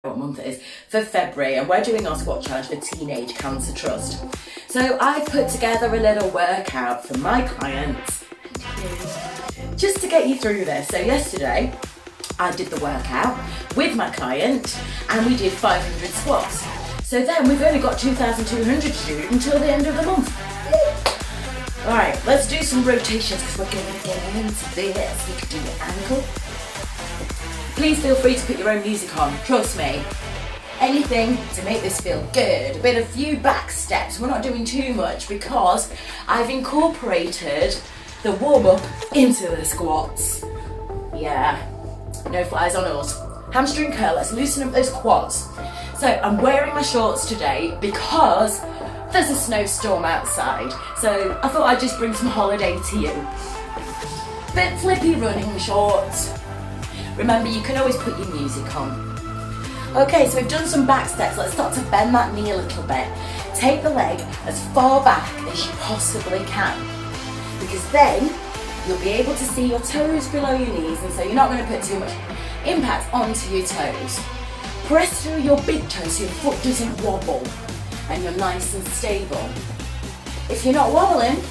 what month it is, for February, and we're doing our squat challenge for Teenage Cancer Trust. So I put together a little workout for my clients just to get you through this. So yesterday I did the workout with my client and we did 500 squats. So then we've only got 2,200 to do until the end of the month. Alright, let's do some rotations because we're going to get into this. We can do your ankle. Please feel free to put your own music on, trust me. Anything to make this feel good. A few back steps. We're not doing too much because I've incorporated the warm-up into the squats. Yeah, no flies on us. Hamstring curl, let's loosen up those quads. So I'm wearing my shorts today because there's a snowstorm outside. So I thought I'd just bring some holiday to you. Bit flippy running shorts. Remember, you can always put your music on. Okay, so we've done some back steps. Let's start to bend that knee a little bit. Take the leg as far back as you possibly can, because then you'll be able to see your toes below your knees, and so you're not going to put too much impact onto your toes. Press through your big toes so your foot doesn't wobble and you're nice and stable. If you're not wobbling,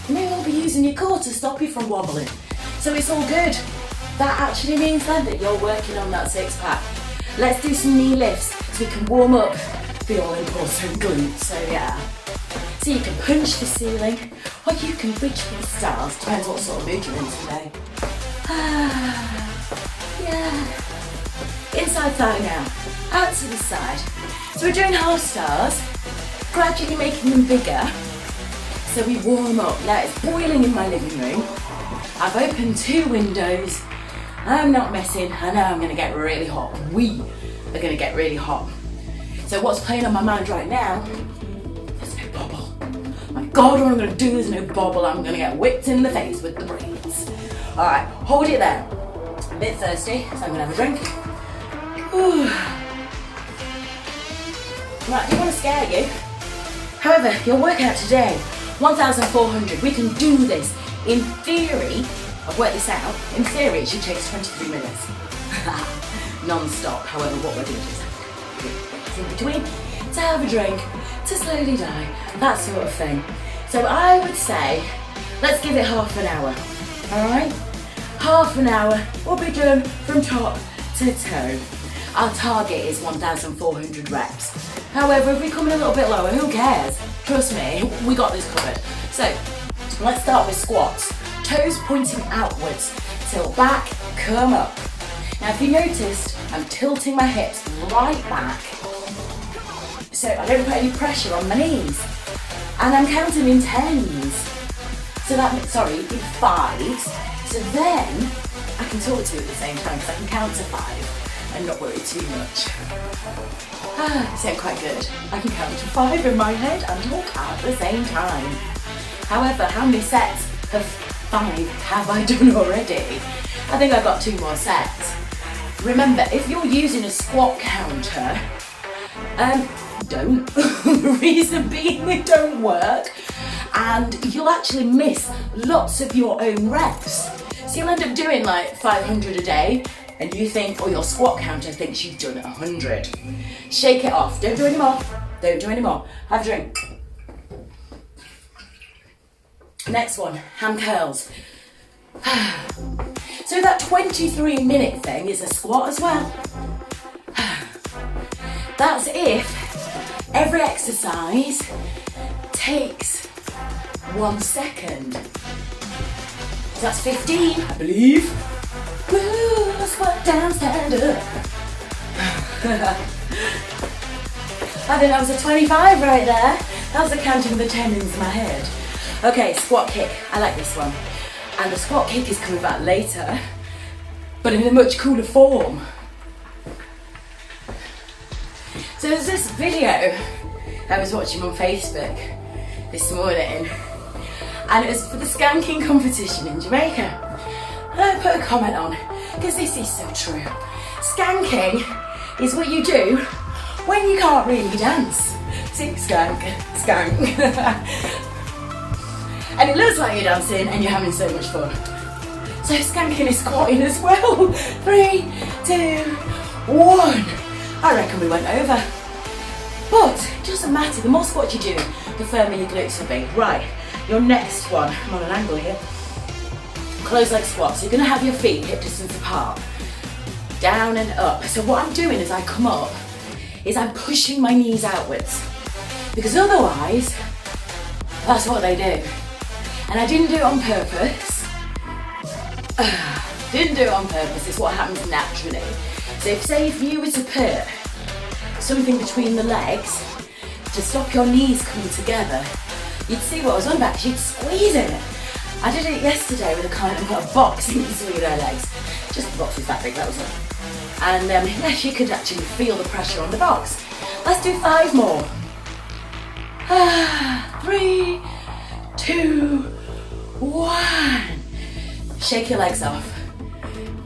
you may well be using your core to stop you from wobbling. So it's all good. That actually means then that you're working on that six pack. Let's do some knee lifts so we can warm up the all-important glutes. So yeah. So you can punch the ceiling or you can reach for the stars. Depends what sort of mood you're in today. Yeah. Inside thigh now. Out to the side. So we're doing half stars. Gradually making them bigger. So we warm up. Now it's boiling in my living room. I've opened 2 windows. I'm not messing. I know I'm going to get really hot. We are going to get really hot. So what's playing on my mind right now? There's no bobble. My God, what I'm going to do is no bobble. I'm going to get whipped in the face with the braids. All right, hold it there. I'm a bit thirsty, so I'm going to have a drink. Ooh. Right, I don't want to scare you. However, your workout today, 1,400. We can do this. In theory, I've worked this out, in theory it should take us 23 minutes. Non-stop, however what we're doing is in between, to have a drink, to slowly die, that sort of thing. So I would say, let's give it half an hour, alright? Half an hour, we'll be done from top to toe. Our target is 1,400 reps. However, if we come in a little bit lower, who cares? Trust me, we got this covered. So, let's start with squats. Toes pointing outwards, tilt back, come up. Now if you noticed, I'm tilting my hips right back so I don't put any pressure on my knees. And I'm counting in 10s. So that, in 5s. So then I can talk to you at the same time because I can count to 5 and not worry too much. Sound quite good. I can count to 5 in my head and talk at the same time. However, how many sets of 5 have I done already? I think I've got 2 more sets. Remember, if you're using a squat counter, don't. The reason being they don't work and you'll actually miss lots of your own reps. So you'll end up doing like 500 a day and you think, or your squat counter thinks you've done 100. Shake it off. Don't do any more. Don't do any more. Have a drink. Next one, ham curls. So that 23-minute thing is a squat as well. That's if every exercise takes 1 second. So that's 15, I believe. Woo, squat down, stand up. I think that was a 25 right there. That was the counting of the tendons in my head. Okay, squat kick. I like this one. And the squat kick is coming back later, but in a much cooler form. So there's this video I was watching on Facebook this morning, and it was for the skanking competition in Jamaica. And I put a comment on, because this is so true. Skanking is what you do when you can't really dance. See, skank, skank. And it looks like you're dancing and you're having so much fun. So skanking is squatting as well. 3, 2, 1. I and we went over. But it doesn't matter, the more squats you do, the firmer your glutes will be. Right, your next one, I'm on an angle here. Closed leg squats. So you're gonna have your feet hip distance apart. Down and up. So what I'm doing as I come up is I'm pushing my knees outwards. Because otherwise, that's what they do. And I didn't do it on purpose. Didn't do it on purpose, it's what happens naturally. So if you were to put something between the legs to stop your knees coming together, you'd see what I was on about, you'd squeeze it. I did it yesterday with a client and put a box in between her legs. Just the box was that big, that was it. And yes, you could actually feel the pressure on the box. Let's do 5 more. 3, 2, 1. Shake your legs off.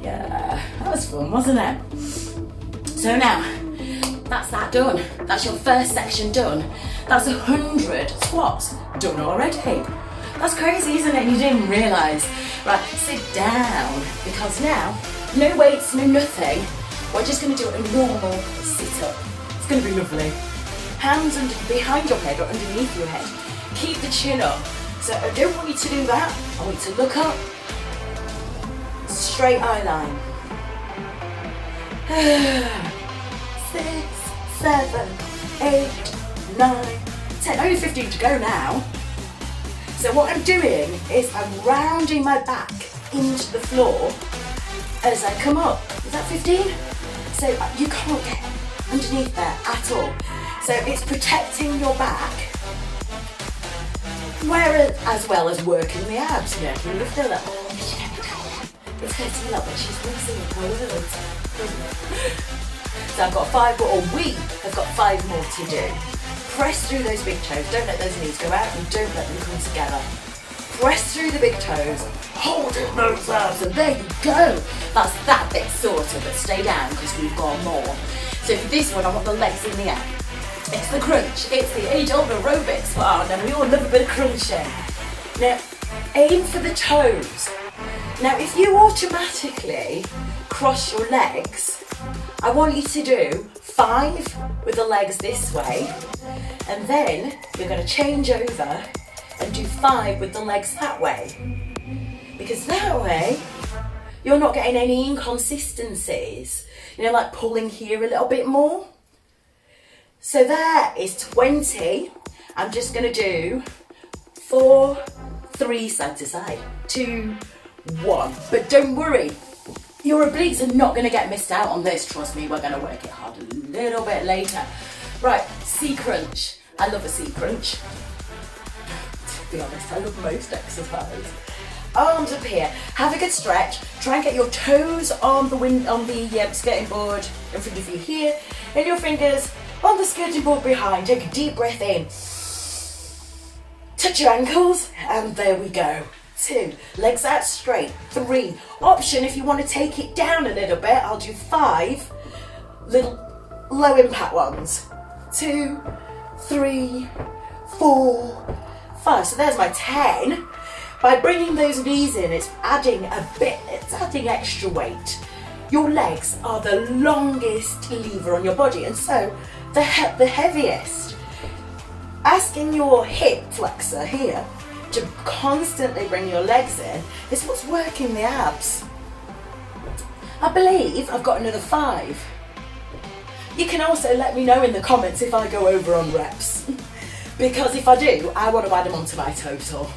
Yeah, that was fun, wasn't it? So now, that's that done. That's your first section done. That's 100 squats done already. That's crazy, isn't it? You didn't realise. Right, sit down, because now, no weights, no nothing. We're just going to do a normal sit-up. It's going to be lovely. Hands behind your head or underneath your head. Keep the chin up. So I don't want you to do that. I want you to look up. Straight eye line. 6, 7, 8, 9, 10. Only 15 to go now. So what I'm doing is I'm rounding my back into the floor as I come up. Is that 15? So you can't get underneath there at all. So it's protecting your back, whereas as well as working the abs. You know, can you feel that? It's hurting a lot, but she's mixing up her words. So I've got 5 more, or we have got 5 more to do. Press through those big toes. Don't let those knees go out and don't let them come together. Press through the big toes. Hold in those abs, and there you go. That's that bit sorted, but stay down because we've got more. So for this one, I want the legs in the air. It's the crunch. It's the age-old aerobics part, and we all love a bit of crunching. Now, aim for the toes. Now, if you automatically cross your legs, I want you to do 5 with the legs this way, and then you're going to change over and do 5 with the legs that way. Because that way, you're not getting any inconsistencies. You know, like pulling here a little bit more. So there is 20. I'm just going to do 4, 3 side to side, 2, 1. But don't worry, your obliques are not going to get missed out on this. Trust me, we're going to work it hard a little bit later. Right, C crunch. I love a C crunch. To be honest, I love most exercise. Arms up here. Have a good stretch. Try and get your toes on the skirting board in front of you here, and your fingers on the skirting board behind. Take a deep breath in. Touch your ankles, and there we go. 2, legs out straight. 3, option if you want to take it down a little bit. I'll do 5 little low impact ones. 2, 3, 4, 5. So there's my 10. By bringing those knees in, it's adding extra weight. Your legs are the longest lever on your body, and so the heaviest. Asking your hip flexor here to constantly bring your legs in is what's working the abs. I believe I've got another 5. You can also let me know in the comments if I go over on reps, because if I do, I want to add them onto my total.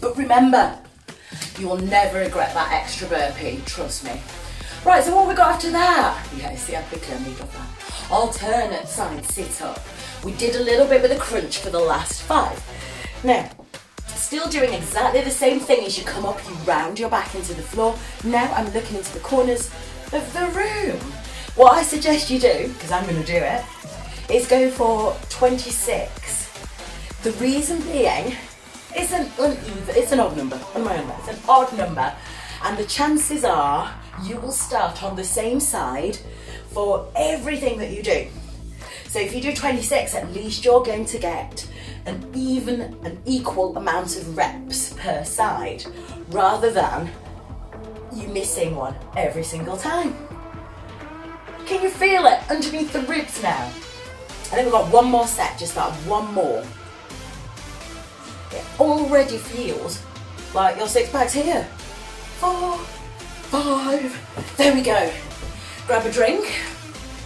But remember, you'll never regret that extra burpee, trust me. Right, so what have we got after that? Yeah, see how quickly I moved off that. Alternate side sit up. We did a little bit with a crunch for the last 5. Now, still doing exactly the same thing as you come up, you round your back into the floor. Now I'm looking into the corners of the room. What I suggest you do, because I'm going to do it, is go for 26. The reason being, it's an odd number. What am I on about? It's an odd number. And the chances are you will start on the same side for everything that you do. So if you do 26, at least you're going to get an equal amount of reps per side, rather than you missing one every single time. Can you feel it underneath the ribs now? And then we've got one more set, just that one more. It already feels like your six pack's here. 4, 5, there we go. Grab a drink,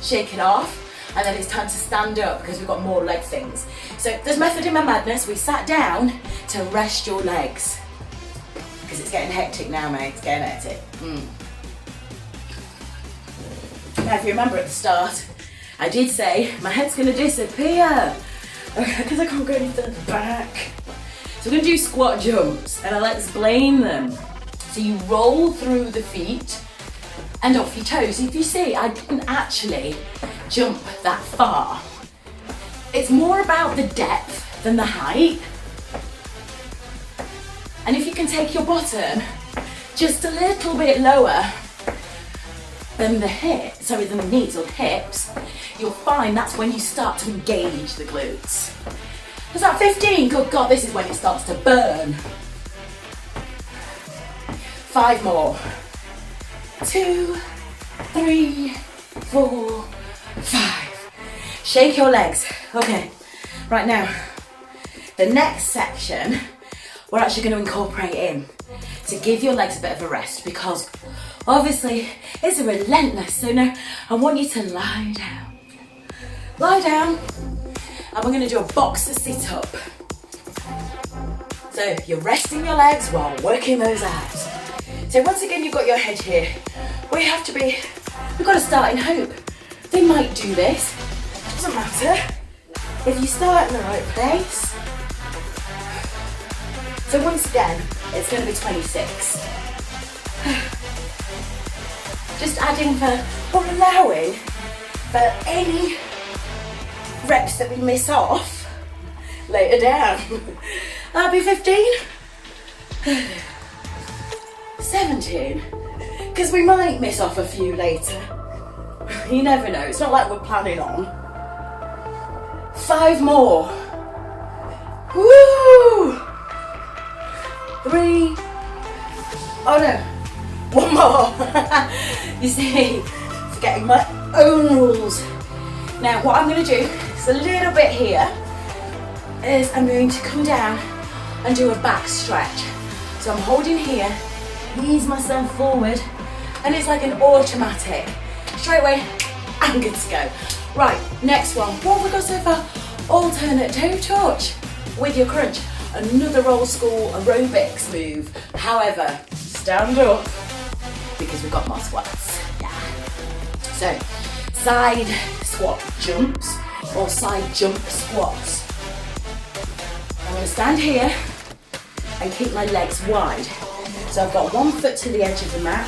shake it off, and then it's time to stand up because we've got more leg things. So there's method in my madness. We sat down to rest your legs. Because it's getting hectic now, mate, it's getting hectic. Now if you remember at the start, I did say my head's gonna disappear because I can't go any further back. So we're gonna do squat jumps and I'll explain them. So you roll through the feet and off your toes. If you see, I didn't actually jump that far. It's more about the depth than the height. And if you can take your bottom just a little bit lower than the knees or the hips, you'll find that's when you start to engage the glutes. Was that 15? Good God, this is when it starts to burn. 5 more. 2, 3, 4, 5. Shake your legs. Okay, right now, the next section, we're actually going to incorporate in to give your legs a bit of a rest because obviously it's a relentless. So now I want you to lie down. Lie down. And we're going to do a boxer sit-up. So you're resting your legs while working those abs. So once again, you've got your head here. We've got to start in hope. They might do this. Doesn't matter. If you start in the right place. So once again, it's going to be 26. Just adding or allowing for any reps that we miss off later down. That'll be 15, 17, because we might miss off a few later. You never know, it's not like we're planning on. 5 more. Woo! 3, oh no, 1 more. You see, forgetting my own rules. Now what I'm going to do is a little bit here is I'm going to come down and do a back stretch. So I'm holding here, ease myself forward, and it's like an automatic. Straight away, I'm good to go. Right, next one. What have we got so far? Alternate toe touch with your crunch. Another old school aerobics move. However, stand up because we've got more squats. Yeah. So, side squat jumps or side jump squats. I'm going to stand here and keep my legs wide. So I've got 1 foot to the edge of the mat,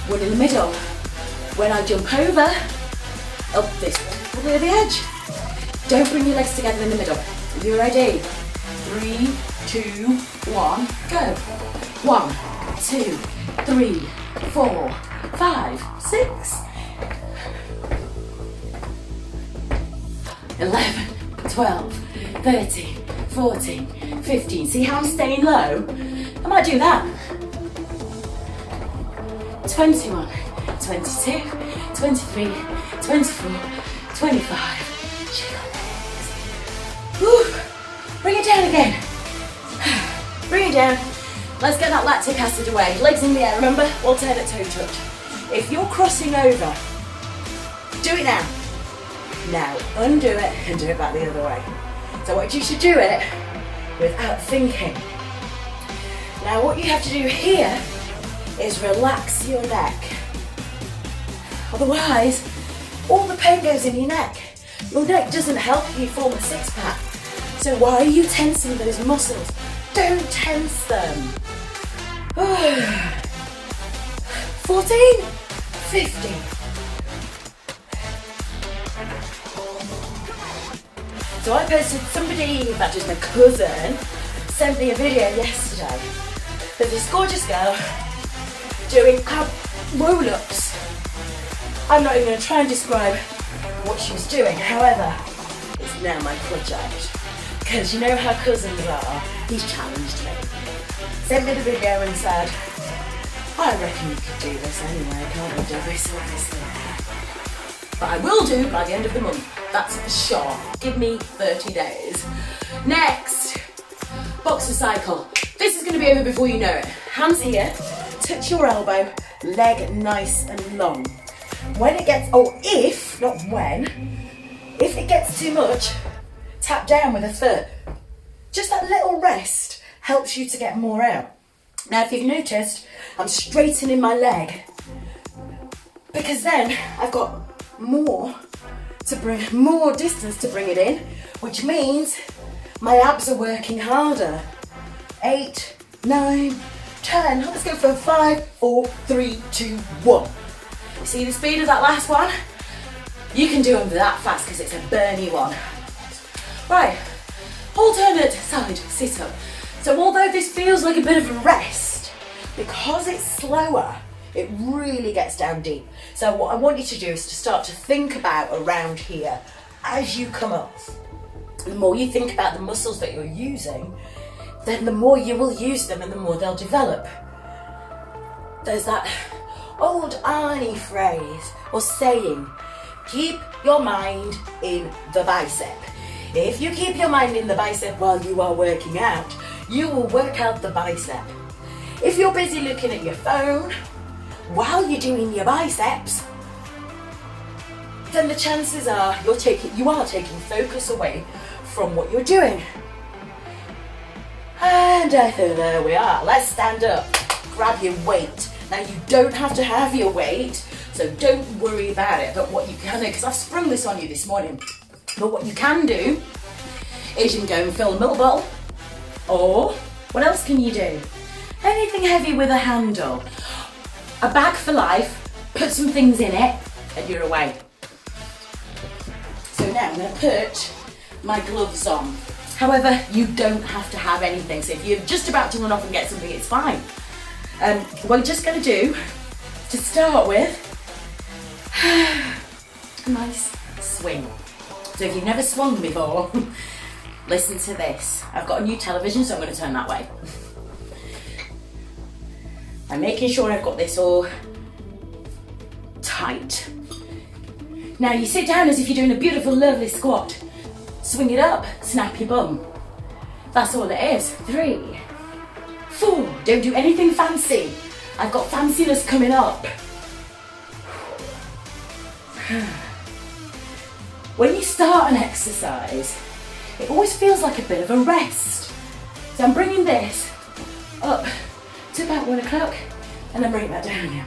1 in the middle. When I jump over, up this one, over the edge. Don't bring your legs together in the middle. If you're ready, 3, 2, 1, go. 1, 2, 3, 4, 5, 6, 11, 12, 13, 14, 15. See how I'm staying low? I might do that. 21, 22, 23, 24, 25. Shake your legs. Whew. Bring it down again. Bring it down. Let's get that lactic acid away. Legs in the air, remember? Alternate toe touch. If you're crossing over, do it now. Now, undo it and do it back the other way. So what you should do it without thinking. Now what you have to do here is relax your neck. Otherwise, all the pain goes in your neck. Your neck doesn't help you form a six-pack. So why are you tensing those muscles? Don't tense them. 14, 15. So I posted somebody, in fact it was my cousin, sent me a video yesterday of this gorgeous girl doing ab roll-ups. I'm not even going to try and describe what she was doing, however, it's now my project. Because you know how cousins are, he's challenged me. Sent me the video and said, I reckon you could do this anyway, can't we, Debbie? So obviously, but I will do by the end of the month. That's for sure. Give me 30 days. Next, boxer cycle. This is going to be over before you know it. Hands here, touch your elbow, leg nice and long. When it gets, if, not when, if it gets too much, tap down with a foot. Just that little rest helps you to get more out. Now, if you've noticed, I'm straightening my leg because then I've got more distance to bring it in, which means my abs are working harder. 8, 9, 10. Let's go for 5, 4, 3, 2, 1. See the speed of that last one? You can do them that fast because it's a burny one. Right, alternate side sit up. So although this feels like a bit of a rest, because it's slower, it really gets down deep. So what I want you to do is to start to think about around here as you come up. The more you think about the muscles that you're using, then the more you will use them and the more they'll develop. There's that old Arnie phrase or saying, keep your mind in the bicep. If you keep your mind in the bicep while you are working out, you will work out the bicep. If you're busy looking at your phone while you're doing your biceps, then the chances are you are taking focus away from what you're doing. And there we are. Let's stand up. Grab your weight. Now you don't have to have your weight, so don't worry about it. But what you can do, because I've sprung this on you this morning, but what you can do is you can go and fill a milk bottle, or what else can you do? Anything heavy with a handle. A bag for life, put some things in it, and you're away. So now I'm going to put my gloves on. However, you don't have to have anything. So if you're just about to run off and get something, it's fine. What we're just going to do, to start with, a nice swing. So if you've never swung before, listen to this. I've got a new television, so I'm going to turn that way. I'm making sure I've got this all tight. Now you sit down as if you're doing a beautiful, lovely squat. Swing it up, snap your bum. That's all it is. 3, 4. Don't do anything fancy. I've got fanciness coming up. When you start an exercise, it always feels like a bit of a rest. So I'm bringing this up to about 1 o'clock and then bring it back down again.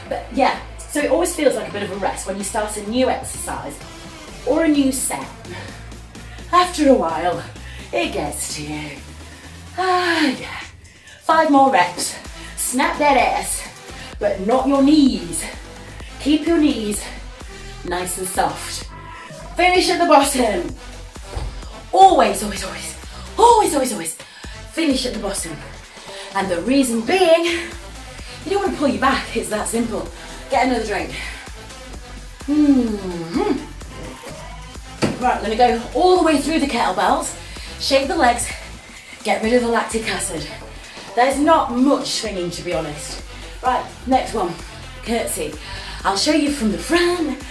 But yeah, so it always feels like a bit of a rest when you start a new exercise or a new set. After a while, it gets to you. Yeah. 5 more reps. Snap that ass, but not your knees. Keep your knees nice and soft. Finish at the bottom. Always, always, always, always, always, always finish at the bottom. And the reason being, you don't want to pull you back. It's that simple. Get another drink. Right, I'm going to go all the way through the kettlebells, shake the legs, get rid of the lactic acid. There's not much swinging, to be honest. Right, next one, curtsy. I'll show you from the front,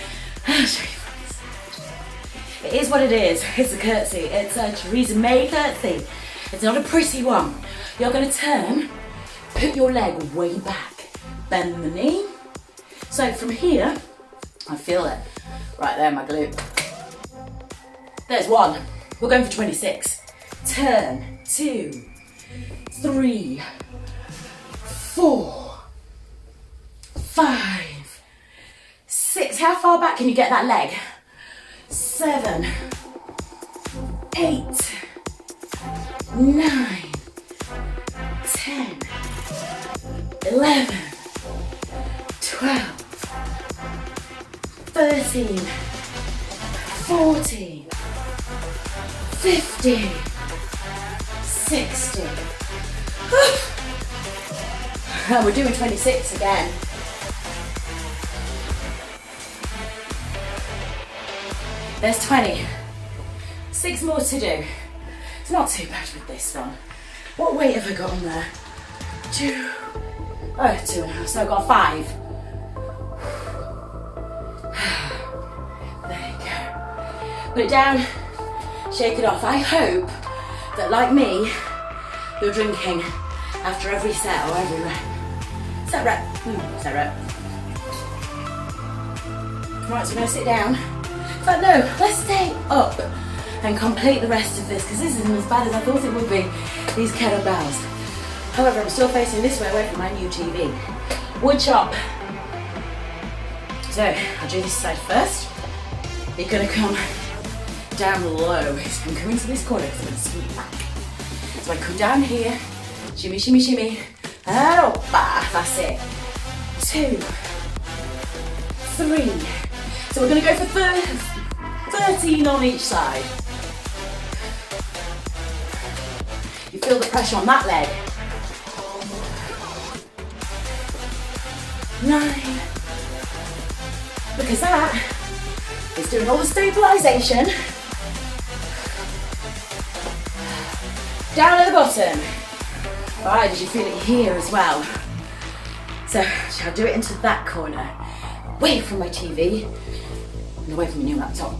I'll show you from the side. It is what it is. It's a curtsy. It's a Theresa May curtsy. It's not a pretty one. You're going to turn, put your leg way back, bend the knee. So from here, I feel it. Right there, my glute. There's 1. We're going for 26. Turn. 2, 3, 4, 5, 6. How far back can you get that leg? 7, 8, 9, 10, 11, 12, 13, 14, 15, 60. And we're doing 26 again. There's 20. 6 more to do. It's not too bad with this one. What weight have I got on there? 2. Oh, 2.5. So I've got 5. There you go. Put it down, shake it off. I hope that, like me, you're drinking after every set or every rep. Set rep. Set rep. Right, so we're going to sit down. In fact, no, let's stay up and complete the rest of this, because this isn't as bad as I thought it would be, these kettlebells. However, I'm still facing this way away from my new TV. Wood chop. So, I'll do this side first. You're going to come down low. So I'm coming to this corner because I'm going to sweep back. So I come down here, shimmy, shimmy, shimmy, and up, that's it. 2, 3. So we're going to go for 13 on each side. You feel the pressure on that leg. 9. Because that is doing all the stabilisation. Down at the bottom. Alright, did you feel it here as well? So, shall I do it into that corner? Away from my TV and away from my new laptop.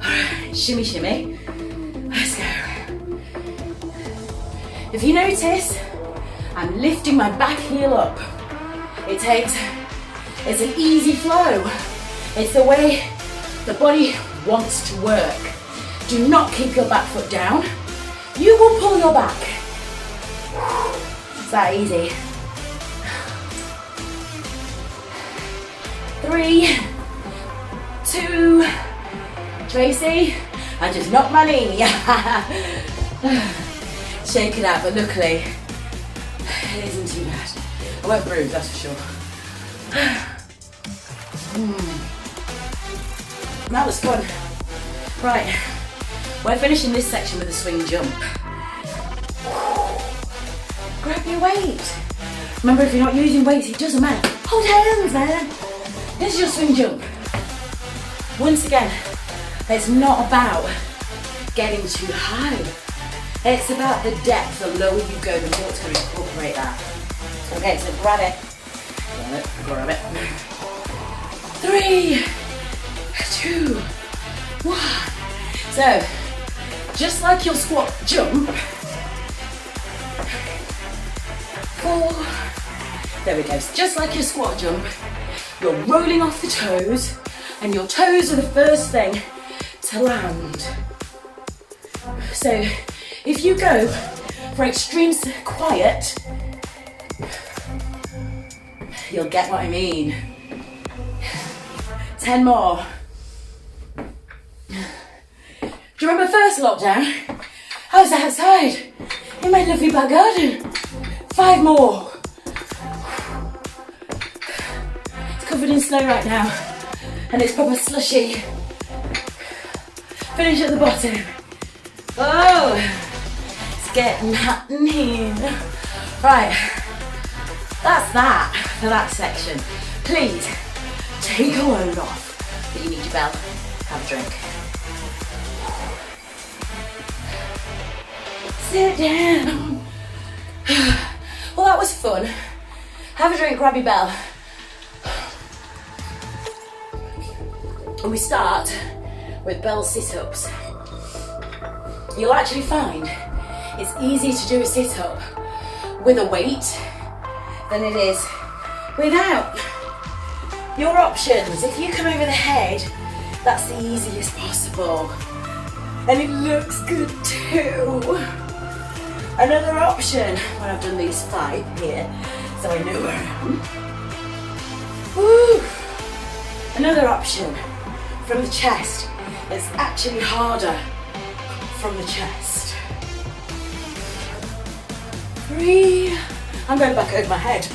Alright, shimmy, shimmy. Let's go. If you notice, I'm lifting my back heel up. It's an easy flow. It's the way the body wants to work. Do not keep your back foot down. You will pull your back. It's that easy. 3, 2, Tracy, I just knocked my knee. Shake it out, but luckily, it isn't too bad. I won't bruise, that's for sure. That was fun. Right, we're finishing this section with a swing jump. Grab your weight. Remember, if you're not using weights, it doesn't matter. Hold hands, man. This is your swing jump. Once again, it's not about getting too high. It's about the depth. The lower you go, the more it's going to incorporate that. Okay, so grab it. Grab it. 3, 2, 1. So, just like your squat jump. 4. There we go. So just like your squat jump, you're rolling off the toes, and your toes are the first thing to land. So, if you go for extreme quiet, you'll get what I mean. 10 more. Do you remember first lockdown? I was outside in my lovely back garden. 5 more. It's covered in snow right now, and it's proper slushy. Finish at the bottom. Oh, it's getting hot in here. Right, that's that for that section. Please take a load off, but you need your bell. Have a drink. Sit down. Well, that was fun. Have a drink, grab your bell. And we start with bell sit-ups. You'll actually find it's easier to do a sit-up with a weight than it is without. Your options, if you come over the head, that's the easiest possible. And it looks good too. Another option, when I've done these 5 here, so I know where I am. Woo. Another option, from the chest. It's actually harder from the chest. 3, I'm going back over my head.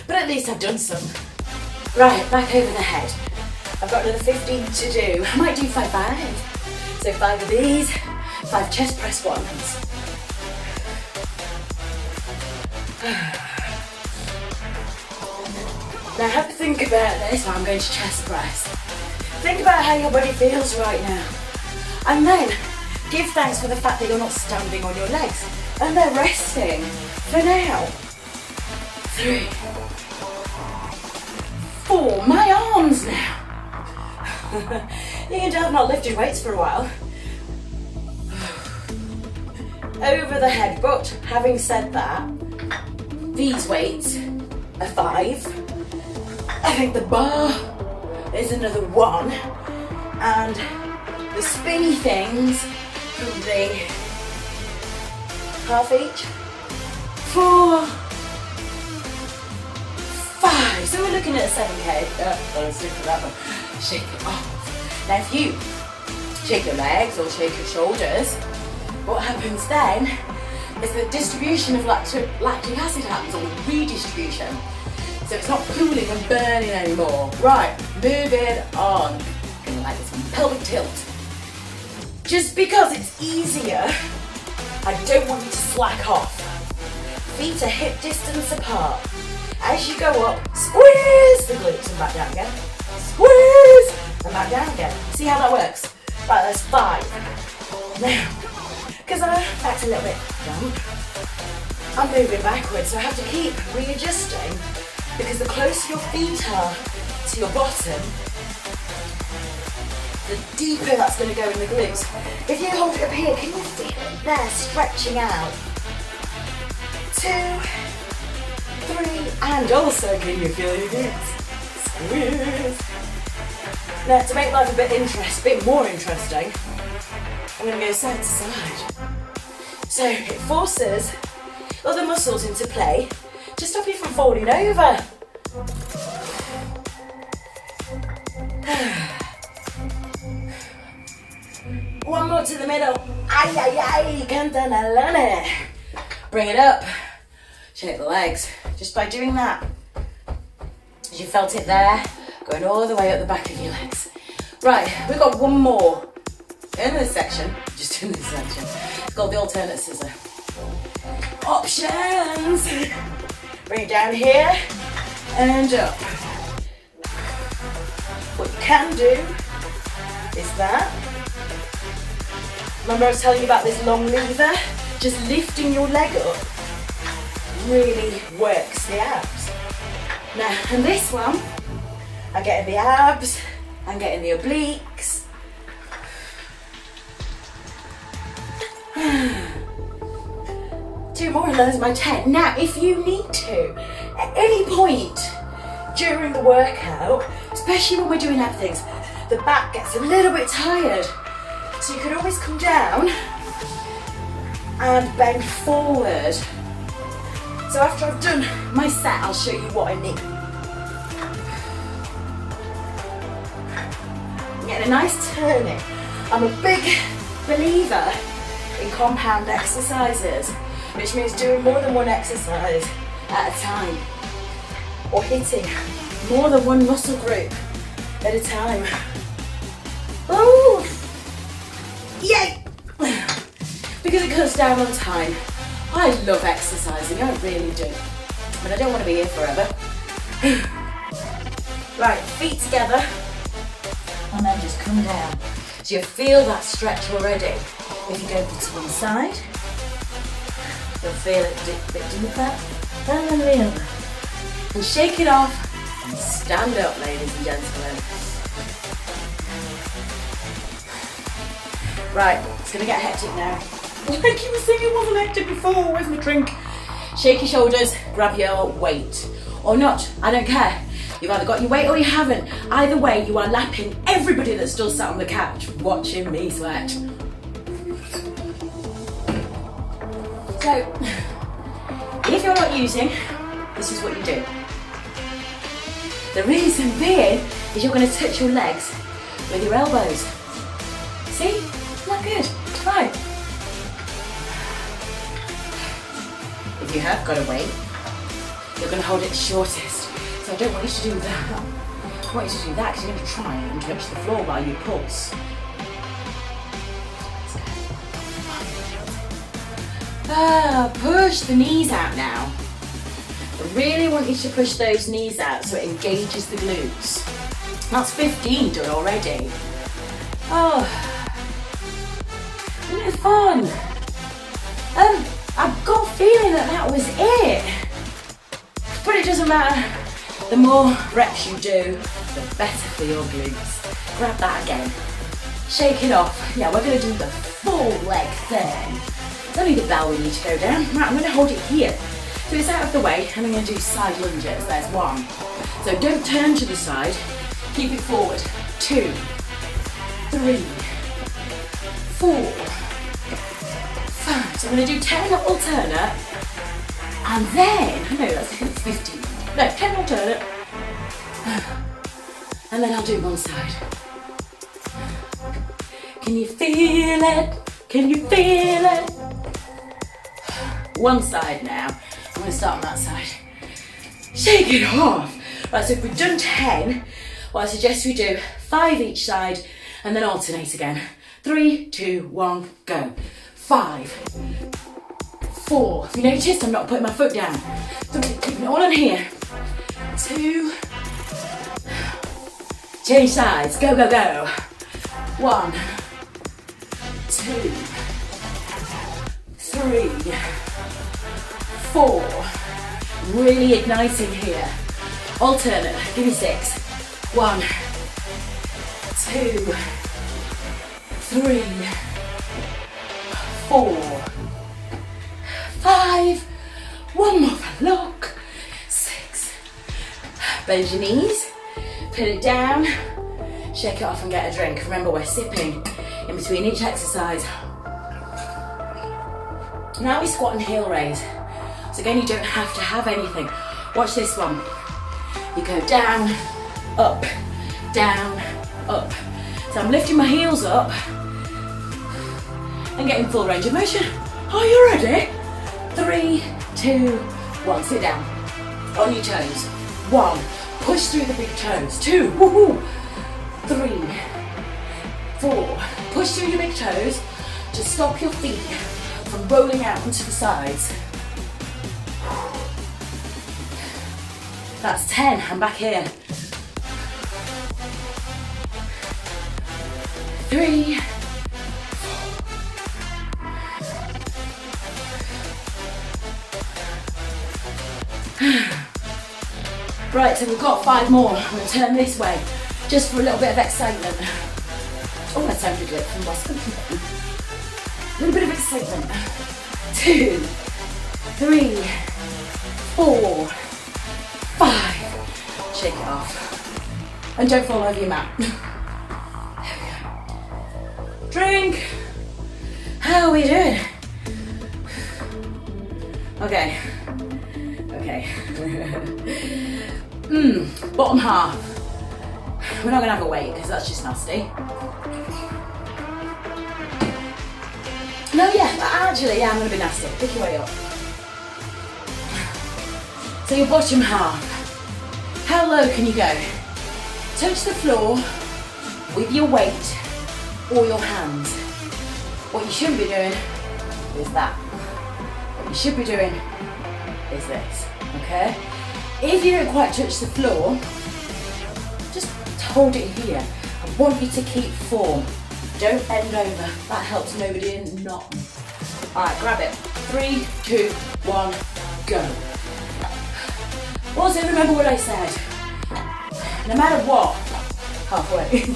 But at least I've done some. Right, back over the head. I've got another 15 to do. I might do 5. So 5 of these, 5 chest press ones. Now have a think about this while I'm going to chest press. Think about how your body feels right now. And then give thanks for the fact that you're not standing on your legs and they're resting for now. 3, 4. My arms now. You can tell I've not lifted weights for a while. Over the head, but having said that, these weights are 5. I think the bar is another 1, and the spinny things probably half each. 4, 5. So we're looking at a 7K. Let's stick with that one. Shake it off. Now if you shake your legs or shake your shoulders, what happens then is the distribution of lactic acid happens, or redistribution. So it's not pooling and burning anymore. Right, moving on. Gonna like this one, pelvic tilt. Just because it's easier, I don't want you to slack off. Feet are hip distance apart. As you go up, squeeze the glutes and back down again. Squeeze and back down again. See how that works? Right, that's 5. Now, because I back's a little bit down, I'm moving backwards, so I have to keep readjusting, because the closer your feet are to your bottom, the deeper that's going to go in the glutes. If you hold it up here, can you feel it there stretching out? 2, 3, and also can you feel your glutes? Squeeze. Now to make life a bit more interesting, I'm going to go side to side. So it forces other muscles into play to stop you from falling over. One more to the middle. Ay, ay, ay, cantanalane. Bring it up. Shake the legs. Just by doing that. As you felt it there, going all the way up the back of your legs. Right, we've got one more in this section. Just in this section. It's called the alternate scissor. Options. Bring it down here and up. What you can do is that. Remember I was telling you about this long lever? Just lifting your leg up really works the abs. Now, and this one, I'm getting the abs, I'm getting the obliques. Two more and those are my 10. Now, if you need to, at any point during the workout, especially when we're doing ab things, the back gets a little bit tired. So you can always come down and bend forward. So after I've done my set, I'll show you what I need. Getting a nice turning. I'm a big believer in compound exercises, which means doing more than one exercise at a time, or hitting more than one muscle group at a time. Ooh! Yay! Because it cuts down on time. I love exercising, I really do. But I don't want to be here forever. Right, feet together. And then just come down. So you feel that stretch already. If you go to one side, you'll feel it a bit deeper. And then the other. And shake it off and stand up, ladies and gentlemen. Right, it's going to get hectic now. Like you were saying, it wasn't hectic before. Where's my drink? Shake your shoulders, grab your weight. Or not, I don't care. You've either got your weight or you haven't. Either way, you are lapping everybody that's still sat on the couch watching me sweat. So, if you're not using, this is what you do. The reason being is you're going to touch your legs with your elbows. See? Not good. Right. If you have got a weight, you're going to hold it the shortest. So I don't want you to do that. I want you to do that because you're going to try and touch the floor while you pulse. Push the knees out now. I really want you to push those knees out so it engages the glutes. That's 15 done already. Oh, isn't it fun? I've got a feeling that was it. it doesn't matter. The more reps you do, the better for your glutes. Grab that again. Shake it off. Yeah, we're going to do the full leg thing. It's only the bell we need to go down. Right, I'm going to hold it here. So it's out of the way, and I'm going to do side lunges. There's one. So don't turn to the side. Keep it forward. 2, 3, 4, 5. So I'm going to do 10 alternate. And then, I know that's 15. No, 10 alternate. And then I'll do one side. Can you feel it? Can you feel it? One side now. I'm going to start on that side. Shake it off. Right, so if we've done 10, what I suggest we do 5 each side and then alternate again. 3, 2, 1, go. 5, 4. If you noticed, I'm not putting my foot down. So I'm keeping it all on here. 2. Change sides. Go, go, go. 1, 2, 3, 4. Really igniting here. Alternate. Give me 6. 1, 2, 3, 4, 5. One more for look. 6. Bend your knees. Put it down. Shake it off and get a drink. Remember, we're sipping in between each exercise. Now we squat and heel raise. So again, you don't have to have anything. Watch this one. You go down, up, down, up. So I'm lifting my heels up and getting full range of motion. Are you ready? 3, 2, 1. Sit down. On your toes. 1. Push through the big toes. 2. Woohoo. 3, 4. Push through your big toes to stop your feet from rolling out onto the sides. That's 10. I'm back here. 3, 4. Right, so we've got 5 more. I'm going to turn this way just for a little bit of excitement. Oh, that sounded good from Boston. A little bit of excitement. 2, 3, 4, 5. Shake it off. And don't fall over your mat. There we go. Drink. How are we doing? Okay. Okay. Bottom half. We're not going to have a weight because that's just nasty. No, yeah, actually, yeah, I'm going to be nasty. Pick your way up. So your bottom half. How low can you go? Touch the floor with your weight or your hands. What you shouldn't be doing is that. What you should be doing is this, okay? If you don't quite touch the floor, just hold it here. I want you to keep form. Don't bend over. That helps nobody in not. Alright, grab it. 3, 2, 1, go. Also remember what I said. No matter what, halfway,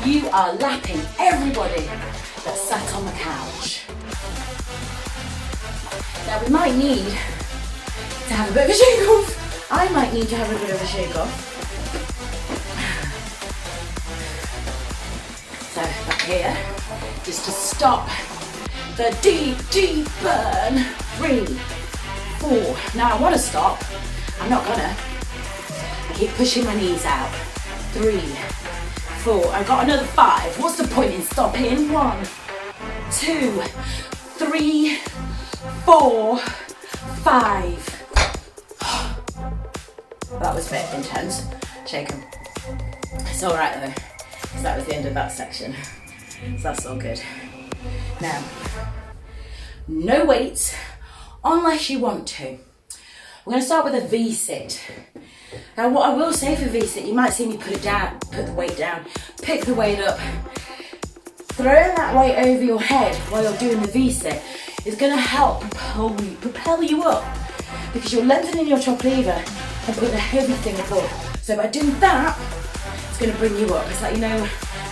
you are lapping everybody that sat on the couch. Now we might need to have a bit of a shake off. I might need to have a bit of a shake off. So back here, just to stop the deep, deep burn. 3, 4. Now I want to stop. I'm not gonna. I keep pushing my knees out. 3, 4. I got another 5. What's the point in stopping? 1, 2, 3, 4, 5. That was a bit intense. Shake them. It's all right though, because that was the end of that section. So that's all good. Now, no weights unless you want to. We're going to start with a V-sit. Now what I will say for V-sit, you might see me put it down, put the weight down, pick the weight up. Throwing that weight over your head while you're doing the V-sit is going to help propel you up. because you're lengthening your top lever and putting a heavy thing above. So by doing that, it's going to bring you up. It's like, you know,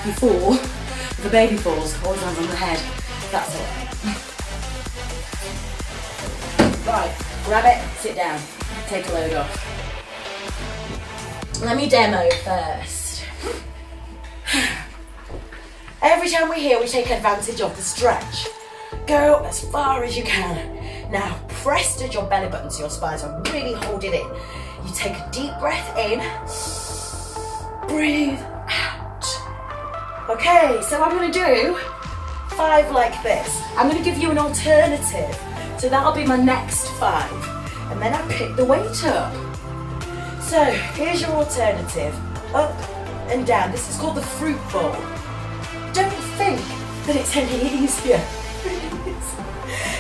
you fall, if a baby falls, always lands on the head. That's it. Right, grab it, sit down, take a load off. Let me demo first. Every time we're here, we take advantage of the stretch. Go as far as you can. Now, press to your belly button to your spine, so really hold it in. You take a deep breath in, breathe out. Okay, so I'm gonna do 5 like this. I'm gonna give you an alternative. So that'll be my next 5. And then I pick the weight up. So here's your alternative. Up and down. This is called the fruit bowl. Don't think that it's any easier.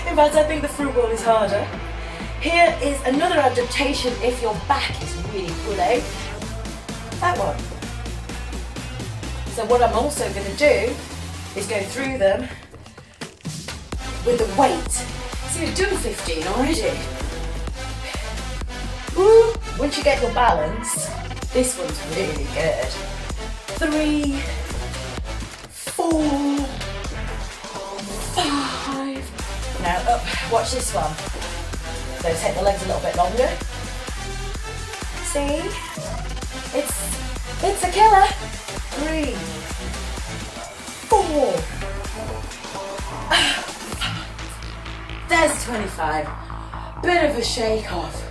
In fact, I think the fruit bowl is harder. Here is another adaptation if your back is really pulling. That one. So what I'm also going to do is go through them with the weight. So you've done 15 already. Woo. Once you get your balance, this one's really good. 3, 4, 5. Now up, watch this one. So take the legs a little bit longer. See? It's a killer. 3, 4. There's 25. Bit of a shake off.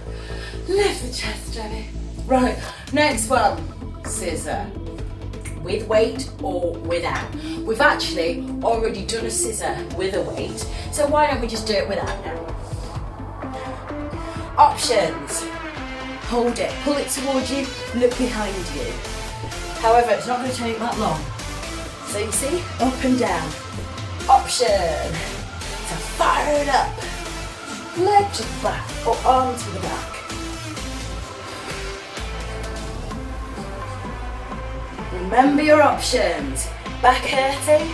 Lift the chest, Jenny. Right, next one. Scissor. With weight or without. We've actually already done a scissor with a weight, so why don't we just do it without now? Options. Hold it, pull it towards you, look behind you. However, it's not going to take that long. So you see, up and down. Option. So fire it up. Leg to the back or arm to the back. Remember your options. Back hurting,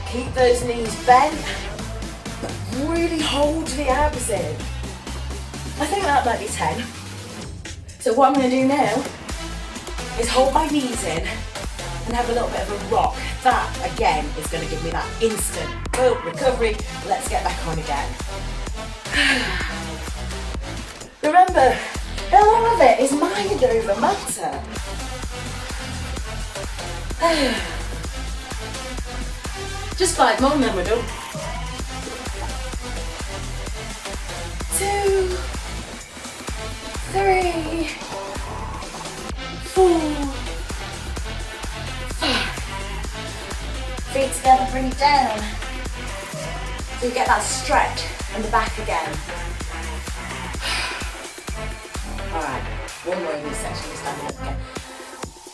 keep those knees bent, but really hold the abs in. I think that might be 10. So what I'm going to do now is hold my knees in and have a little bit of a rock. That, again, is going to give me that instant boom, recovery. Let's get back on again. Remember, a lot of it is mind over matter. Just 5 more and then we're done. 2, 3, 4, 5. Feet together, bring it down. So you get that stretch and the back again. Alright, one more in this section, we're standing up again.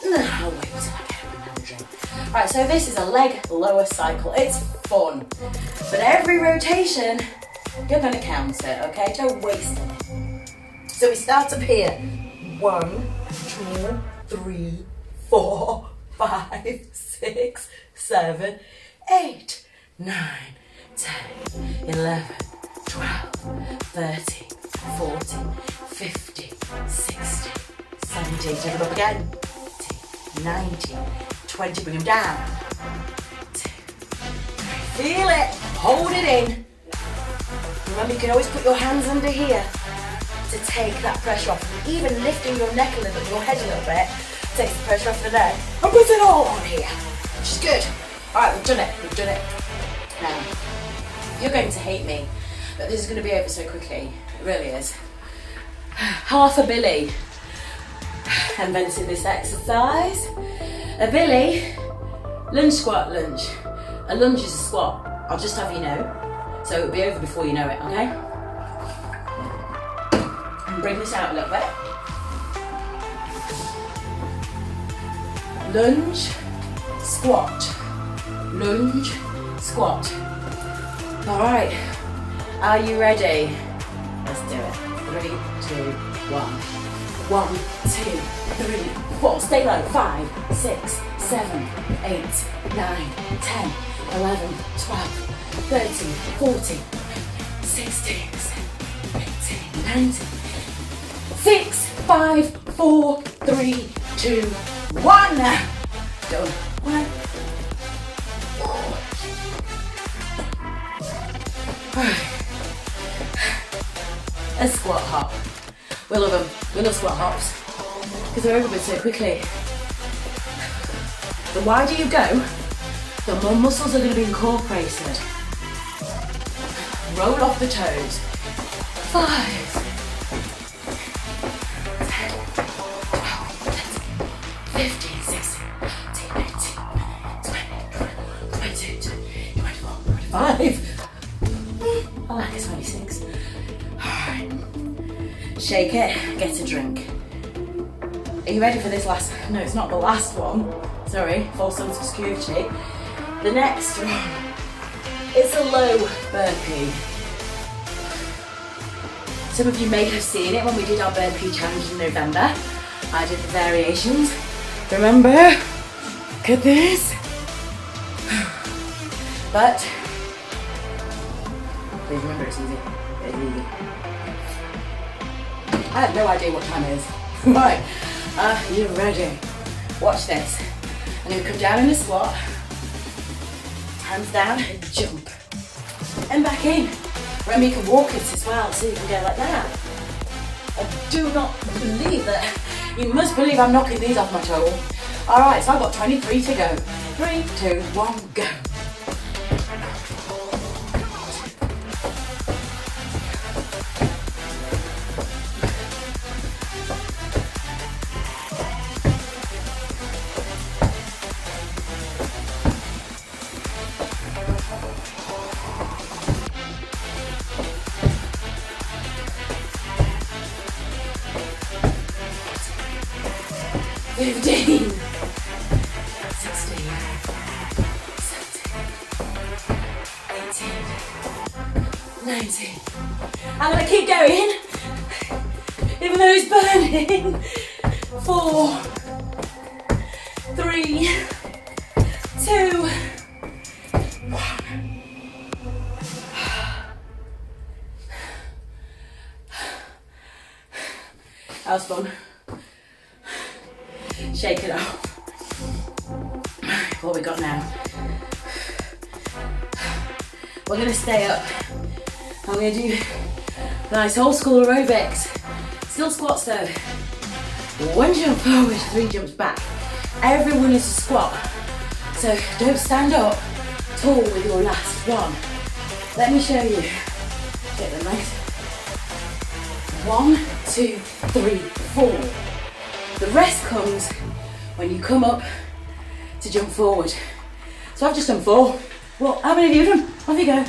No, I'll wait until I get up and drink. Right, so this is a leg lower cycle. It's fun. But every rotation, you're going to count it, okay? Don't waste it. So we start up here. 1, 2, 3, 4, 5, 6, 7, 8, 9, 10, 11, 12, 13, 14, 15, 16, 17. Take it up again. 19, 20, bring them down. 2, 3, feel it, hold it in. Remember, you can always put your hands under here to take that pressure off. Even lifting your neck a little bit, your head a little bit, takes the pressure off the neck. And put it all on here, which is good. All right, we've done it. Now, you're going to hate me, but this is going to be over so quickly. It really is. Half a billy invented this exercise. A billy, lunge, squat, lunge. A lunge is a squat. I'll just have you know. So it'll be over before you know it, okay? And bring this out a little bit. Lunge, squat. Lunge, squat. All right, are you ready? Let's do it. 3, 2, 1. 1, 2, 3, 4. Stay low. 5, 6, 7, 8, 9, 10, 11, 12, 13, 14, 16, 18, 19. 6, 5, 4, 3, 2, 1. Done. 1. A squat hop. We love them. We love squat hops because they're over with so quickly. The wider you go, the more muscles are going to be incorporated. Roll off the toes. 5, 10, 12, 13, 15, 16, 17, 18, 19, 20, 21, 22, 24, 25. I like it, 26. Alright. Shake it, get a drink. Are you ready for this last? No, it's not the last one. Sorry, false sense of security. The next one, it's a low burpee. Some of you may have seen it when we did our burpee challenge in November. I did the variations. Remember? Look at this. But, please remember it's easy. It's easy. I have no idea what time it is. Right, are you ready? Watch this. I'm going to come down in a squat, hands down, and jump, and back in. Remember, you can walk it as well, so you can go like that. I do not believe that. You must believe I'm knocking these off my toe. All right, so I've got 23 to go. 3, 2, 1, go. 15, 16, 17, 18, 19. I'm gonna keep going, even though it's burning. 4, 3, 2, 1. That was fun. Shake it off. What we got now? We're going to stay up. I'm going to do nice old school aerobics. Still squats though. 1 jump forward, 3 jumps back. Everyone is a squat. So don't stand up tall with your last one. Let me show you. Get the legs. 1, 2, 3, 4. The rest comes when you come up to jump forward. So I've just done 4. Well, how many have you done? Off you go.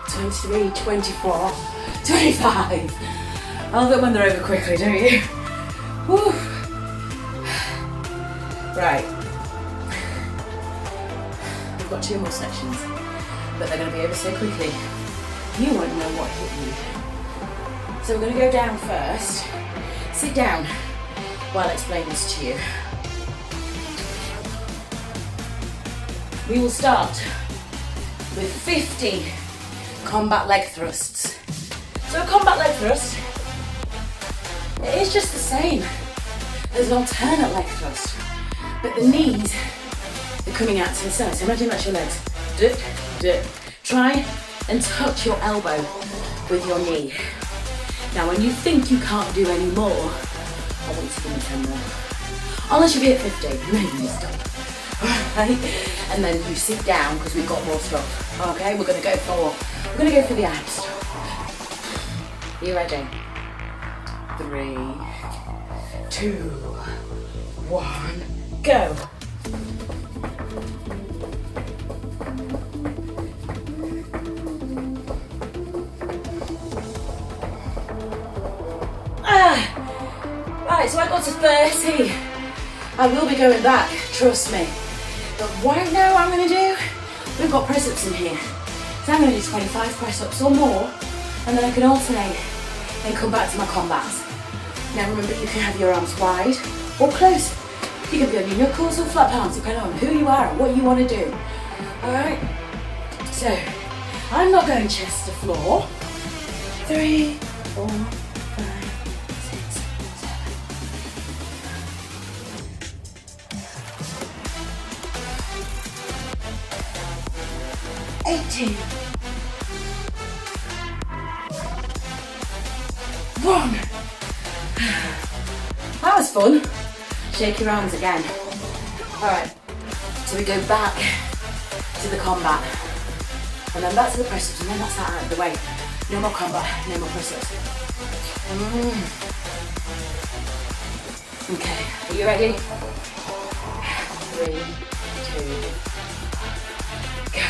23, 24, 25. I love it when they're over quickly, don't you? Woo. Right. We've got 2 more sections, but they're going to be over so quickly, you won't know what hit you. So we're going to go down first. Sit down while I explain this to you. We will start with 50 combat leg thrusts. So a combat leg thrust, it is just the same as an alternate leg thrust, but the knees are coming out to the side. So imagine that's your legs. Try and touch your elbow with your knee. Now when you think you can't do any more, I want you to give me 10 more. Unless you hit 50, then you stop. Right? And then you sit down because we've got more stuff. Okay, we're gonna go for the abs. You ready? 3, 2, 1, go. Right, so I got to 30. I will be going back, trust me. But right now what I'm going to do, we've got press-ups in here. So I'm going to do 25 press-ups or more, and then I can alternate and come back to my combats. Now remember, you can have your arms wide or close. You can be on your knuckles or flat palms, depending on who you are and what you want to do. Alright? So, I'm not going chest to floor. 3, 4, 5, 6, 7, 18. 1. That was fun. Shake your arms again. Alright, so we go back to the combat. And then back to the press-ups, and then that's that out of the way. No more combat, no more press-ups. Okay, are you ready? 3, 2, go.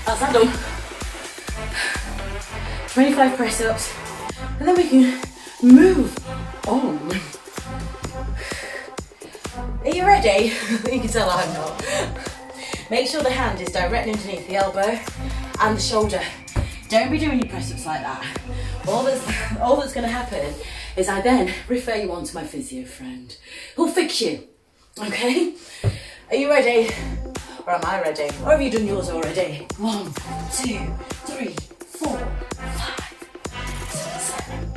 That's that done. 25 press-ups, and then we can move on. Are you ready? You can tell I'm not. Make sure the hand is directly underneath the elbow and the shoulder. Don't be doing your press-ups like that. All that's going to happen is I then refer you on to my physio friend who'll fix you. Okay? Are you ready? Or am I ready? Or have you done yours already? 1, 2, 3, 4, 5, 6, 7,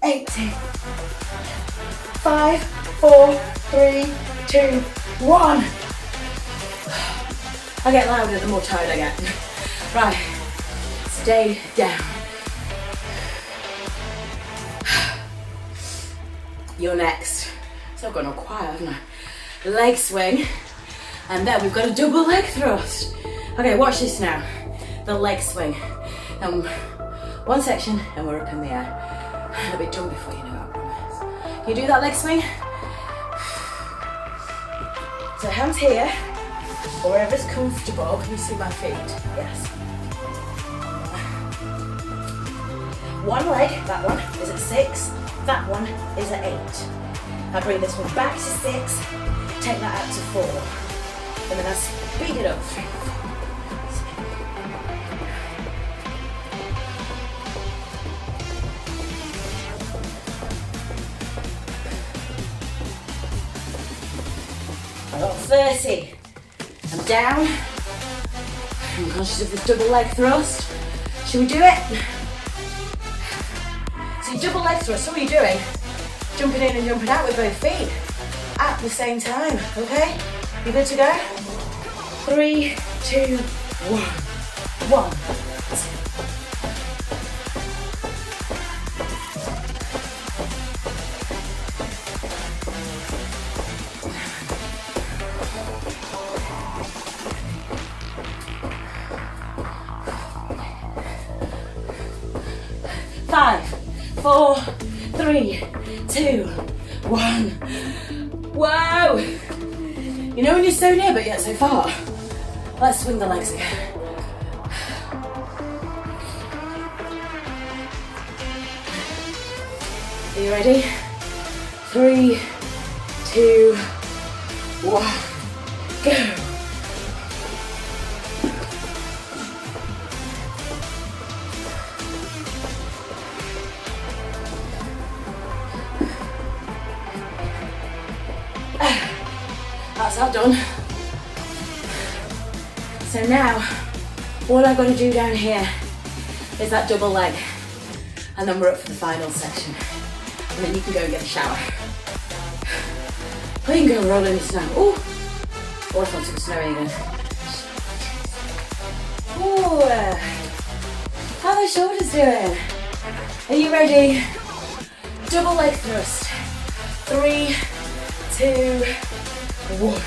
8, 18. 5, 4, 3, 2, 1. I get louder the more tired I get. Right, stay down. You're next. So I've gone all quiet, haven't I? Leg swing, and then we've got a double leg thrust. Okay, watch this now. The leg swing. One section, and we're up in the air. It'll be done before you know it, I promise. Can you do that leg swing? So hands here, or wherever's comfortable. Can you see my feet? Yes. One leg, that one, is at 6. That one is at 8. I bring this one back to 6, take that out to 4. And then I speed it up. 3, 4, 5. I got 30. I'm down. I'm conscious of this double leg thrust. Should we do it? So double leg thrust, what are you doing? Jumping in and jumping out with both feet at the same time, okay? You good to go? 3, 2, 1. 1, 2. 5, 4, 3, 2, 1. Whoa! You know when you're so near but yet so far? Let's swing the legs again. Are you ready? 3, 2, 1, go! That's that done. So now, all I've got to do down here is that double leg, and then we're up for the final section. And then you can go and get a shower. Or you can go roll in the snow. Ooh! Or I thought it was snowing again. Ooh! How are the shoulders doing? Are you ready? Double leg thrust. 3, 2, 1.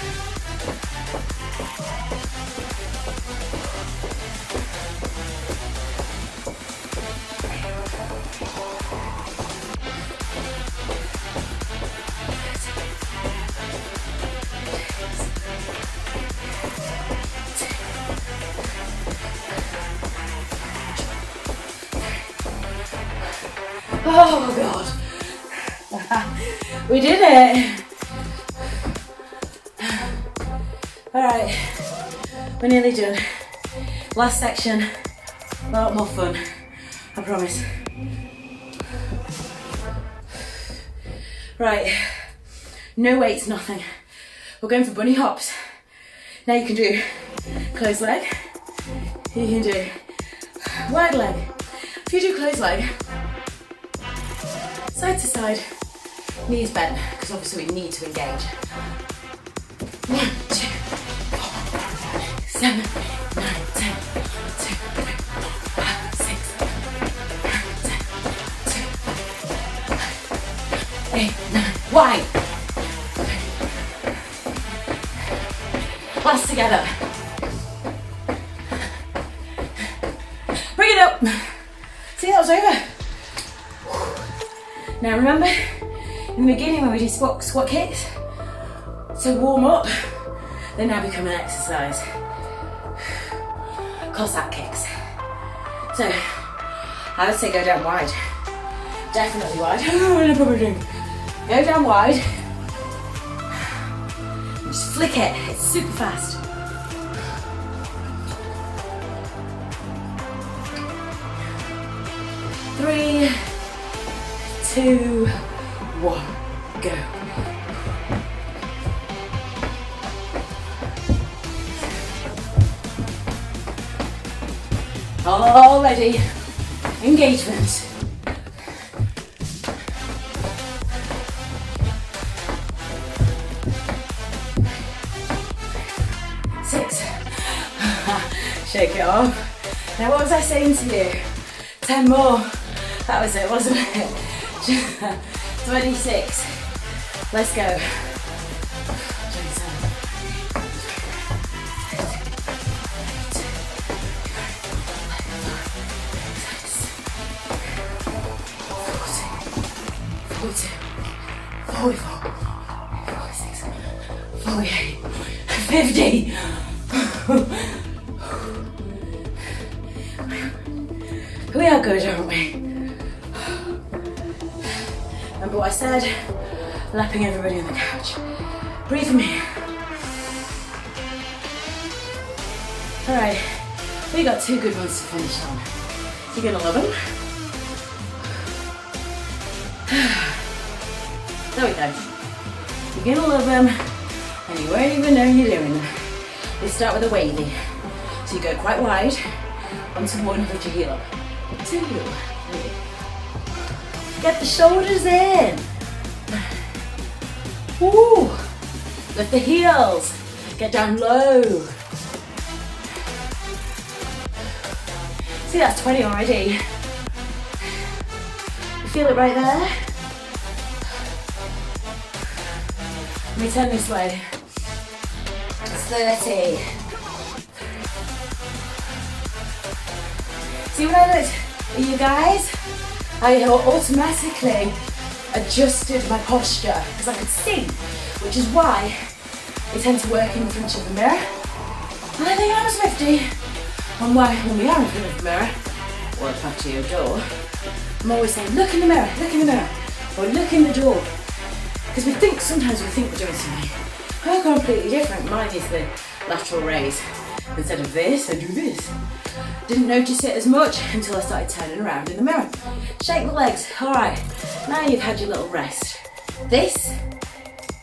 Oh God. We did it. All right, we're nearly done. Last section, a lot more fun, I promise. Right, no weights, nothing. We're going for bunny hops. Now you can do closed leg, you can do wide leg. If you do closed leg, side to side, knees bent, because obviously we need to engage. 1, 2, 4, 5, 7, 8, 9, 10, 1, 2, 3, 4, 5, 6, 7, 10, 2, 8, 9, wide. Last together. Bring it up. See, that was over. Now remember, in the beginning when we did squat kicks, to warm up, they now become an exercise. Cossack kicks. So, I would say go down wide. Definitely wide. Go down wide. Just flick it, it's super fast. Three, 2, 1, go. Already, engagement. Shake it off. Now what was I saying to you? 10 more. That was it, wasn't it? 26. Let's go. 27. 42, 44, 46, 48, 50. We are good, aren't we? Remember what I said? Lapping everybody on the couch. Breathe for me. Alright, we got 2 good ones to finish on. You're gonna love them. There we go. You're gonna love them and you won't even know you're doing them. We start with a wavy. So you go quite wide onto one, lift your heel up. 2, 3. Get the shoulders in. Woo! Lift the heels. Get down low. See, that's 20 already. You feel it right there? Let me turn this way. It's 30. See, when I looked at you guys, I automatically adjusted my posture because I could see, which is why we tend to work in front of the mirror. And I think I was 50. And why, when we are in front of the mirror, or a patio door, I'm always saying, look in the mirror, or look in the door. Because sometimes we think we're doing something completely different. Mine is the lateral raise. Instead of this, I do this. Didn't notice it as much until I started turning around in the mirror. Shake the legs. All right, now you've had your little rest. This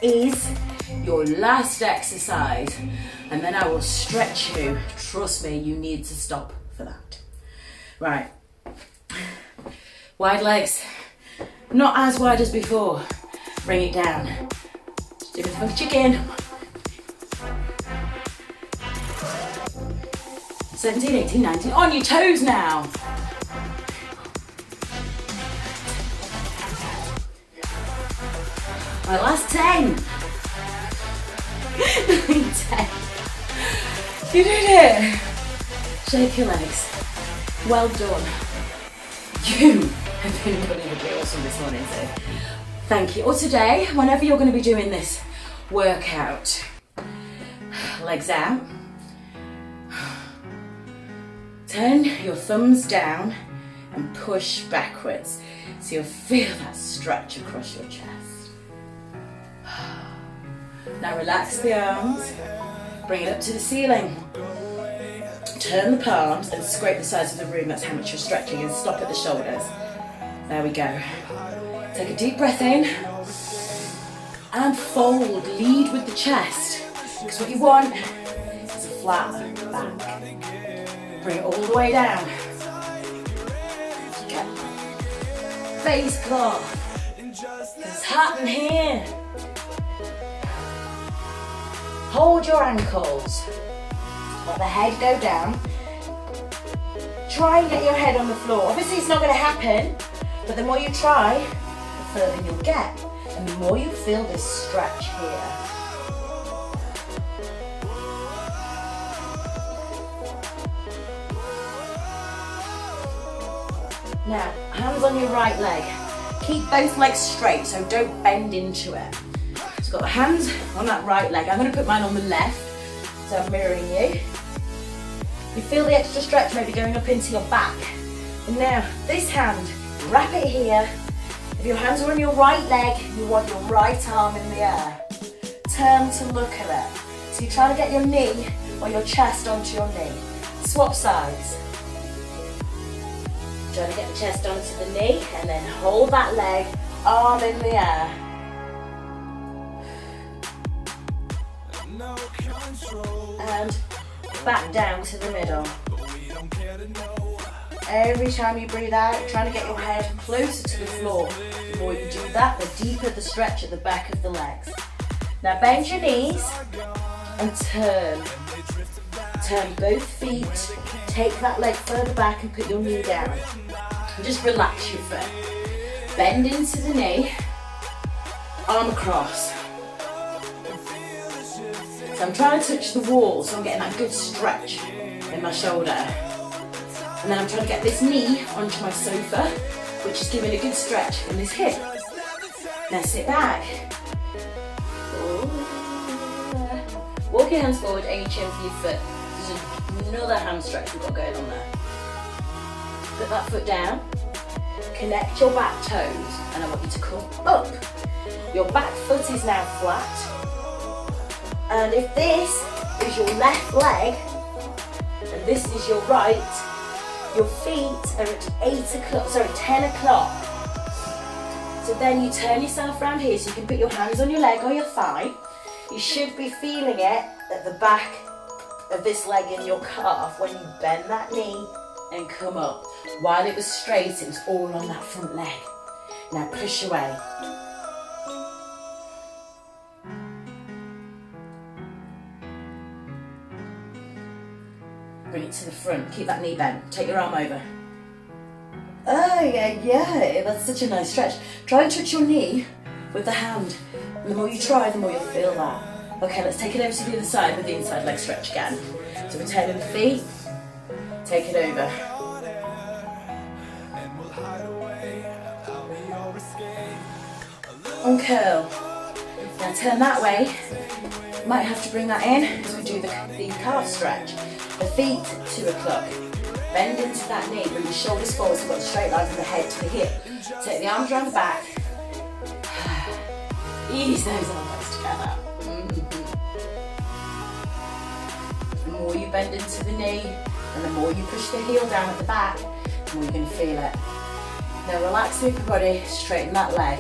is your last exercise, and then I will stretch you. Trust me, you need to stop for that. Right, wide legs, not as wide as before. Bring it down. Do the funky chicken. 17, 18, 19, on your toes now. My last 10. 10. You did it. Shake your legs. Well done. You have been unbelievably awesome this morning, so thank you. Or today, whenever you're going to be doing this workout. Legs out. Turn your thumbs down and push backwards. So you'll feel that stretch across your chest. Now relax the arms, bring it up to the ceiling. Turn the palms and scrape the sides of the room, that's how much you're stretching, and stop at the shoulders. There we go. Take a deep breath in and fold, lead with the chest. Because what you want is a flat back. Bring it all the way down. Get face cloth. It's hot in here. Hold your ankles. Let the head go down. Try and get your head on the floor. Obviously it's not going to happen, but the more you try, the further you'll get. And the more you feel this stretch here. Now, hands on your right leg. Keep both legs straight, so don't bend into it. So got the hands on that right leg. I'm going to put mine on the left, so I'm mirroring you. You feel the extra stretch maybe going up into your back. And now, this hand, wrap it here. If your hands are on your right leg, you want your right arm in the air. Turn to look at it. So you're trying to get your knee or your chest onto your knee. Swap sides. Trying to get the chest onto the knee and then hold that leg, arm in the air. And back down to the middle. Every time you breathe out, trying to get your head closer to the floor. The more you do that, the deeper the stretch at the back of the legs. Now bend your knees and turn. Turn both feet. Take that leg further back and put your knee down. And just relax your foot. Bend into the knee. Arm across. So I'm trying to touch the wall, so I'm getting that good stretch in my shoulder. And then I'm trying to get this knee onto my sofa, which is giving a good stretch in this hip. Now sit back. Walk your hands forward, aim your chin for your foot. There's another hand stretch we've got going on there. Put that foot down. Connect your back toes, and I want you to come up. Your back foot is now flat. And if this is your left leg, and this is your right, your feet are at 10 o'clock. So then you turn yourself around here so you can put your hands on your leg or your thigh. You should be feeling it at the back of this leg in your calf when you bend that knee and come up. While it was straight, it was all on that front leg. Now push away. Bring it to the front, keep that knee bent, take your arm over. Oh yeah, that's such a nice stretch. Try and touch your knee with the hand. And the more you try, the more you'll feel that. Okay, let's take it over to the other side with the inside leg stretch again. So we're turning the feet, take it over. And curl. Now turn that way. Might have to bring that in as we do the calf stretch. The feet, 2 o'clock. Bend into that knee, bring the shoulders forward so you've got a straight line from the head to the hip. Take the arms around the back. Ease those elbows together. The more you bend into the knee, and the more you push the heel down at the back, the more you're going to feel it. Now relax the upper body, straighten that leg.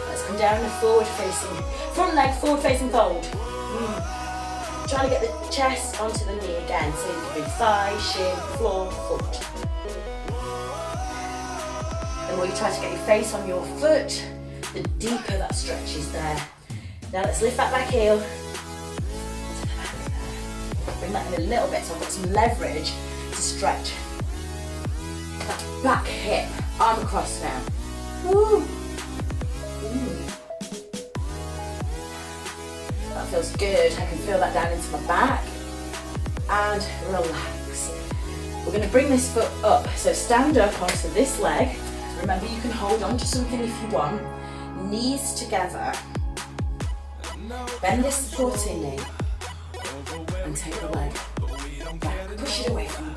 Let's come down and forward facing, front leg forward facing fold. Trying to get the chest onto the knee again, so you can bring thigh, shin, floor, foot. The more you try to get your face on your foot, the deeper that stretch is there. Now let's lift that back heel. Bring that in a little bit so I've got some leverage to stretch. That back hip, arm across now. Woo. That feels good. I can feel that down into my back. And relax. We're going to bring this foot up. So stand up onto this leg. Remember, you can hold on to something if you want. Knees together. Bend this supporting knee. And take the leg back. Push it away from you.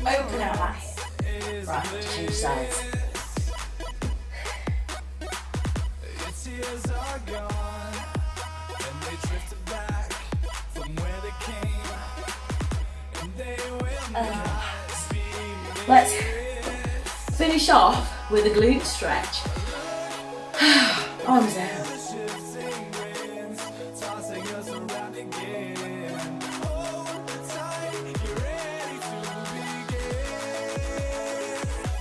Open out that hip. Right, change sides. years are gone, and they drifted back from where they came, and they will not be Let's finish off with a glute stretch. Arms out. shifting winds, tossing us around again. Hold tight, you're ready to begin,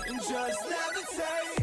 and just levitate.